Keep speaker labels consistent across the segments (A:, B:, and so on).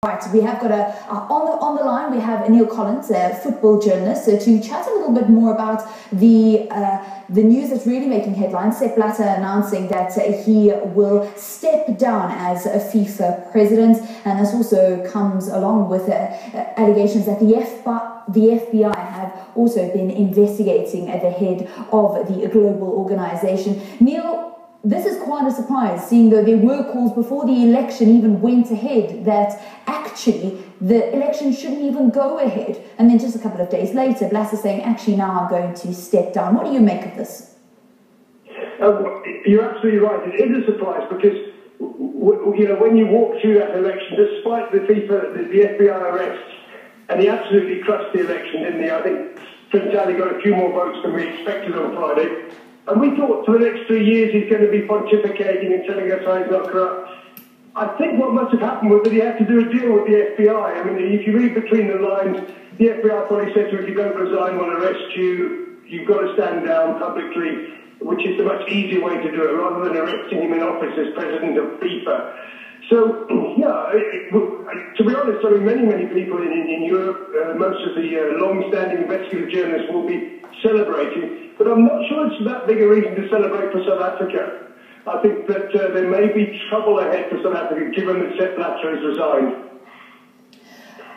A: Right, we have got on the line. We have Neal, a football journalist, to chat a little bit more about the news that's really making headlines. Sepp Blatter announcing that he will step down as a FIFA president, and this also comes along with allegations that the FBI have also been investigating the head of the global organisation. Neal, this is quite a surprise, seeing though there were calls before the election even went ahead that actually the election shouldn't even go ahead. And then just a couple of days later, Blatter saying, actually now I'm going to step down. What do you make of this?
B: You're absolutely right. It is a surprise because, you know, when you walk through that election, despite the FBI arrests, and he absolutely crushed the election, didn't he? I think Prince Ali got a few more votes than we expected on Friday. And we thought for the next 3 years he's going to be pontificating and telling us how he's not corrupt. I think what must have happened was that he had to do a deal with the FBI. I mean, if you read between the lines, the FBI probably said to him, if you don't resign, we'll arrest you. You've got to stand down publicly, which is the much easier way to do it, rather than arresting him in office as president of FIFA. So, yeah, to be honest, I mean, many people in Europe, most of the long-standing investigative journalists will be celebrating, but I'm not sure it's that big a reason to celebrate for South Africa. I think that there may be trouble ahead for South Africa, given that Sepp Blatter has resigned.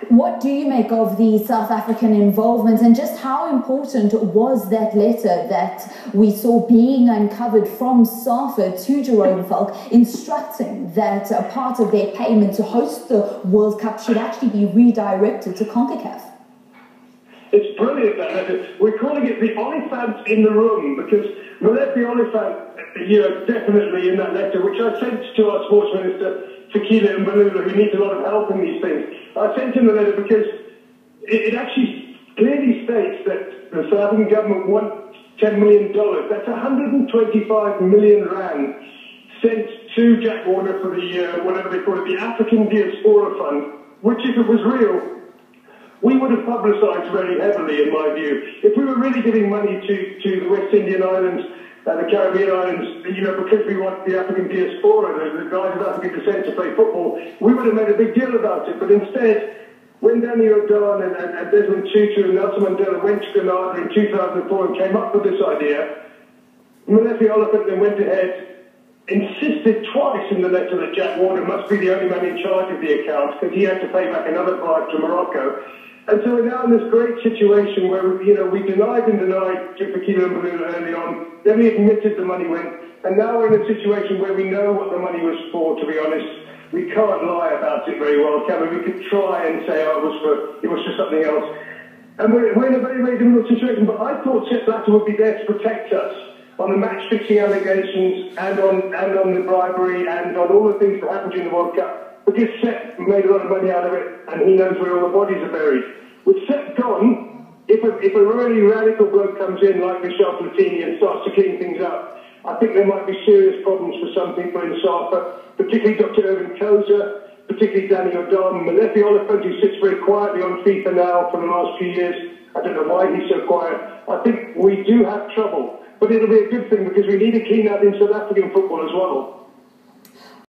A: What do you make of the South African involvement, and just how important was that letter that we saw being uncovered from SAFA to Jerome Falk, instructing that a part of their payment to host the World Cup should actually be redirected to CONCACAF?
B: It's brilliant, that letter. We're calling it the Oliphant in the room, because Molefi Oliphant, you know, definitely in that letter, which I sent to our sports minister, Fikile Mbalula, who needs a lot of help in these things. I sent him the letter because it actually clearly states that the South African government wants $10 million. That's 125 million rand sent to Jack Warner for the, whatever they call it, the African Diaspora Fund, which, if it was real, we would have publicised very heavily, in my view. If we were really giving money to the West Indian Islands, the Caribbean Islands, you know, because we want the African diaspora, the guys of African descent to play football, we would have made a big deal about it. But instead, when Danny O'Donnell and Desmond Tutu and Nelson Mandela went to Grenada in 2004 and came up with this idea, Molefi Oliphant then went ahead, insisted twice in the letter that Jack Warner must be the only man in charge of the account because he had to pay back another bribe to Morocco. And so we're now in this great situation where, you know, we denied to Fikile Mbalula early on, then we admitted the money went, and now we're in a situation where we know what the money was for, to be honest. We can't lie about it very well, can we? We could try and say, oh, it was for something else. And we're in a very, very difficult situation, but I thought Sepp Blatter would be there to protect us on the match-fixing allegations and on the bribery and on all the things that happened during the World Cup. Because Sepp made a lot of money out of it, and he knows where all the bodies are buried. With Sepp gone, if a really radical bloke comes in like Michel Platini and starts to clean things up, I think there might be serious problems for some people in SAFA, particularly Dr. Irvin Koza, particularly Danny O'Donnell, Molefi Oliphant, who sits very quietly on FIFA now for the last few years. I don't know why he's so quiet. I think we do have trouble, but it'll be a good thing because we need a clean up in South African football as well.